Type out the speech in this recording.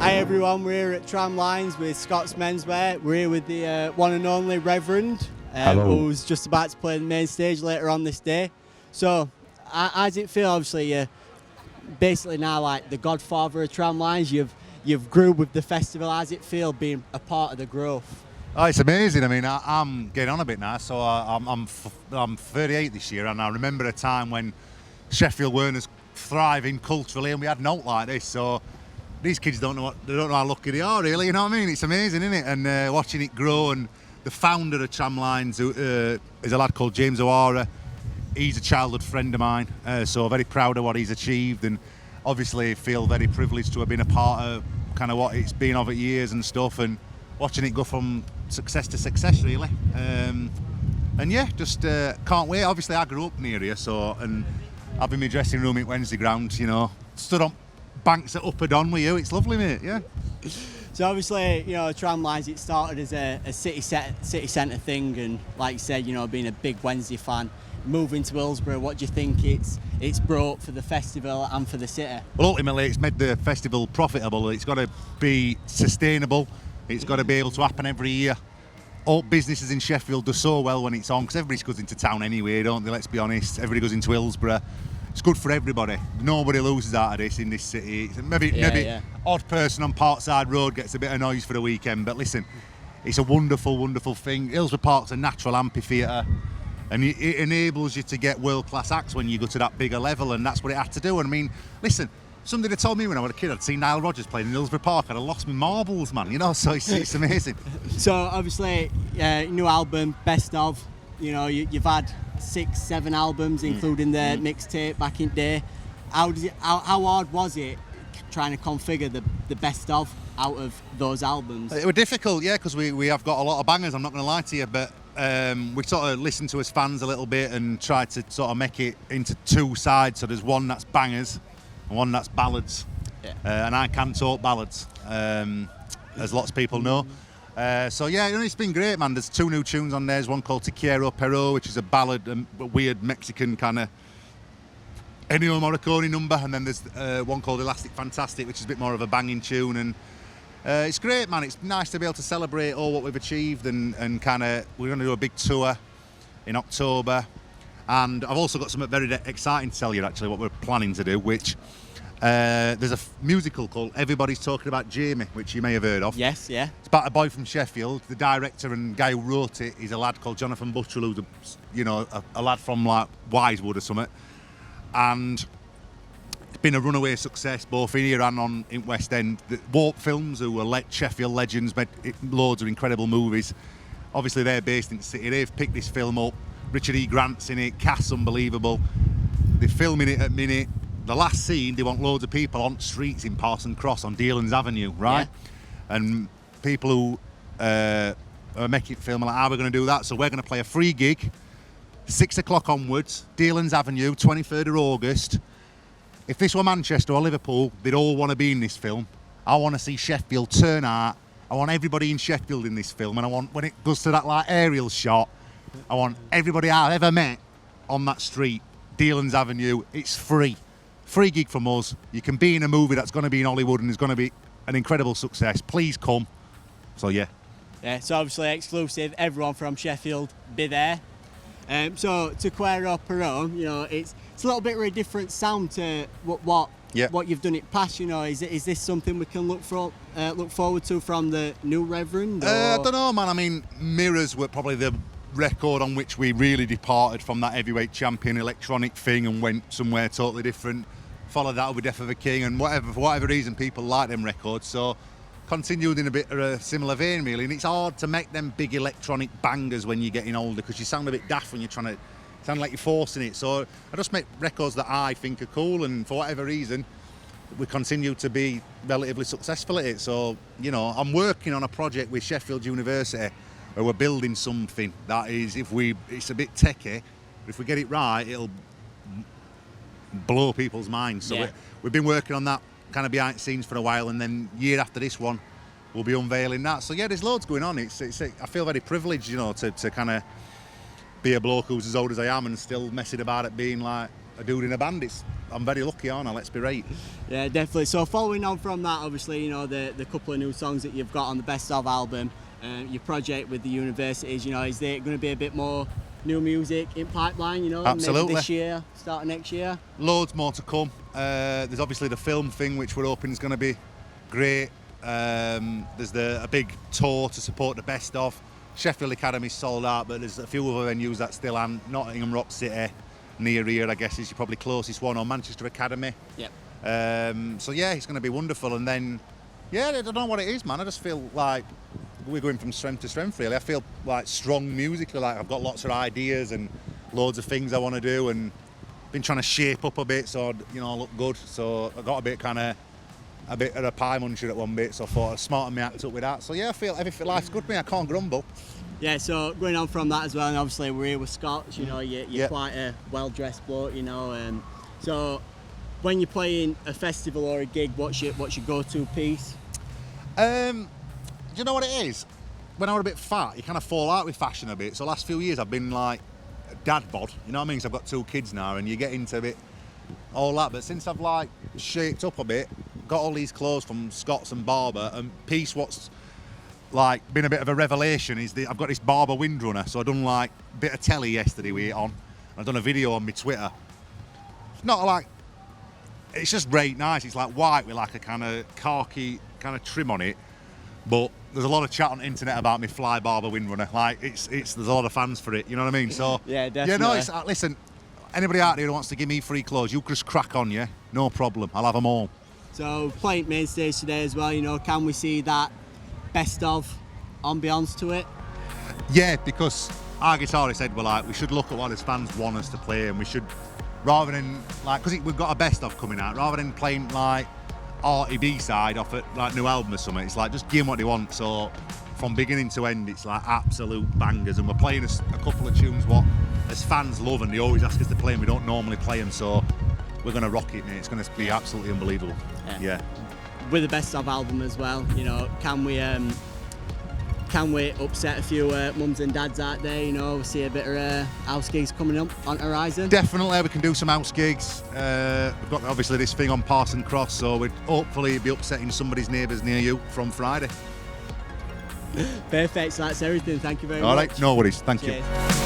Hi everyone, we're here at Tramlines with Scott's Menswear. We're here with the one and only Reverend, who's just about to play the main stage later on this day. So, how does it feel? Obviously, you're basically now like the godfather of Tramlines. You've grew with the festival. How does it feel being a part of the growth? Oh, it's amazing. I mean, I'm getting on a bit now, so I'm 38 this year, and I remember a time when Sheffield weren't as thriving culturally, and we had note like this. So these kids don't know how lucky they are, really. You know what I mean? It's amazing, isn't it? And watching it grow, and the founder of Tramlines is a lad called James O'Hara. He's a childhood friend of mine, so very proud of what he's achieved, and obviously feel very privileged to have been a part of kind of what it's been over years and stuff, and watching it go from success to success, really. And yeah, just can't wait. Obviously, I grew up near here, so, and having my dressing room at Wednesday Ground, you know, stood on banks at Upper Don with you. It's lovely, mate. Yeah. So obviously, you know, Tramlines, it started as a city centre thing, and like you said, you know, being a big Wednesday fan, moving to Hillsborough, what do you think it's brought for the festival and for the city? Well, ultimately, it's made the festival profitable. It's got to be sustainable. It's got to be able to happen every year. All businesses in Sheffield do so well when it's on, because everybody goes into town anyway, don't they? Let's be honest. Everybody goes into Hillsborough. It's good for everybody. Nobody loses out of this in this city. Maybe odd person on Parkside Road gets a bit of noise for the weekend, but listen, it's a wonderful, wonderful thing. Hillsborough Park's a natural amphitheatre, and it enables you to get world-class acts when you go to that bigger level, and that's what it had to do. And I mean, listen, somebody had told me when I was a kid I'd seen Nile Rodgers playing in Hillsborough Park, I'd have lost my marbles, man, you know, so it's amazing. So obviously, new album, Best Of, you know, you've had 6-7 albums, including the mixtape back in the day. How hard was it trying to configure the Best Of out of those albums? It was difficult, yeah, because we have got a lot of bangers, I'm not going to lie to you, but we sort of listened to us fans a little bit and tried to sort of make it into two sides. So there's one that's bangers and one that's ballads. Yeah. And I can talk ballads, as lots of people know. So yeah, you know, it's been great, man. There's 2 new tunes on there. There's one called Te Quiero Pero, which is a ballad, a weird Mexican kind of Ennio Morricone number, and then there's one called Elastic Fantastic, which is a bit more of a banging tune, and it's great, man. It's nice to be able to celebrate all what we've achieved, and kind of, we're going to do a big tour in October, and I've also got something very exciting to tell you, actually, what we're planning to do, which there's a musical called Everybody's Talking About Jamie, which you may have heard of. Yes, yeah. It's about a boy from Sheffield. The director and guy who wrote it is a lad called Jonathan Buttrell, who's a lad from like Wisewood or something, and it's been a runaway success both in here and in West End. The Warp Films, who are Sheffield legends, made loads of incredible movies. Obviously, they're based in the city. They've picked this film up. Richard E. Grant's in it. Cast's unbelievable. They're filming it at minute. The last scene, they want loads of people on streets in Parson Cross on Dealens Avenue, right? Yeah. And people who are making film are like, how are we going to do that? So we're going to play a free gig, 6 o'clock onwards, Dealens Avenue, 23rd of August. If this were Manchester or Liverpool, they'd all want to be in this film. I want to see Sheffield turn out. I want everybody in Sheffield in this film, and I want, when it goes to that like aerial shot, I want everybody I've ever met on that street, Dealens Avenue. It's free. Free gig from us. You can be in a movie that's going to be in Hollywood and is going to be an incredible success. Please come. So yeah. Yeah, so obviously exclusive. Everyone from Sheffield be there. So Te Quiero Pero, you know, it's a little bit of a different sound to what you've done it past. You know, is this something we can look forward to from the new Reverend? I don't know, man. I mean, Mirrors were probably the record on which we really departed from that heavyweight champion electronic thing and went somewhere totally different. Followed that with Death of a King, and for whatever reason people like them records, so continued in a bit of a similar vein, really. And it's hard to make them big electronic bangers when you're getting older, because you sound a bit daft when you're trying to sound like you're forcing it. So I just make records that I think are cool, and for whatever reason we continue to be relatively successful at it. So, you know, I'm working on a project with Sheffield University where we're building something that is, it's a bit techie, but if we get it right, it'll blow people's minds. So we've been working on that kind of behind the scenes for a while, and then year after this one, we'll be unveiling that. So yeah, there's loads going on. I feel very privileged, you know, to kind of be a bloke who's as old as I am and still messing about it being like a dude in a band. I'm very lucky, aren't I? Let's be right. Yeah, definitely. So following on from that, obviously, you know, the couple of new songs that you've got on the Best Of album, your project with the universities, you know, is there going to be a bit more new music in pipeline, you know, Absolutely. maybe this year, start of next year? Loads more to come. There's obviously the film thing, which we're hoping is going to be great. There's a big tour to support the Best Of. Sheffield Academy's sold out, but there's a few other venues that still aren't. Nottingham Rock City, near here, I guess, is your probably closest one, or Manchester Academy. Yep. So yeah, it's going to be wonderful. And then, yeah, I don't know what it is, man. I just feel like we're going from strength to strength, really. I feel like strong musically, like I've got lots of ideas and loads of things I want to do, and been trying to shape up a bit so I'd, you know, look good. So I got a bit of a pie muncher at one bit, so I thought I'd smarten my act up with that. So yeah, I feel everything, life's good for me. I can't grumble. Yeah, so going on from that as well, and obviously we're here with Scots, you know, you're Yep. quite a well-dressed bloke, you know, so when you're playing a festival or a gig, what's your go-to piece? Do you know what it is? When I was a bit fat, you kind of fall out with fashion a bit. So last few years I've been like a dad bod, you know what I mean? So I've got 2 kids now, and you get into a bit all that. But since I've like shaped up a bit, got all these clothes from Scots and Barber, and piece what's like been a bit of a revelation is I've got this Barber windrunner. So I done like a bit of telly yesterday with it on. I've done a video on my Twitter. It's not like, it's just great, nice. It's like white with like a kind of khaki kind of trim on it. But there's a lot of chat on the internet about me fly Barber windrunner. Like there's a lot of fans for it. You know what I mean? So Yeah, definitely. Yeah, no. Listen, anybody out there who wants to give me free clothes, you just crack on, yeah. No problem. I'll have them all. So playing main stage today as well, you know, can we see that Best Of ambience to it? Yeah, because our guitarist said we should look at what his fans want us to play, and we should, rather than like, because we've got a Best Of coming out, rather than playing like arty B-side off it like new album or something, it's like just give them what they want. So from beginning to end, it's like absolute bangers, and we're playing a couple of tunes what as fans love, and they always ask us to play them. We don't normally play them, so we're gonna rock it, mate. It's gonna be absolutely unbelievable. Yeah. With the Best Of album as well, you know, can we upset a few mums and dads out there, you know, see a bit of house gigs coming up on horizon? Definitely, we can do some house gigs. We've got obviously this thing on Parson Cross, so we'd hopefully be upsetting somebody's neighbours near you from Friday. Perfect, so that's everything. Thank you very much. All right, no worries. Thank you. Cheers.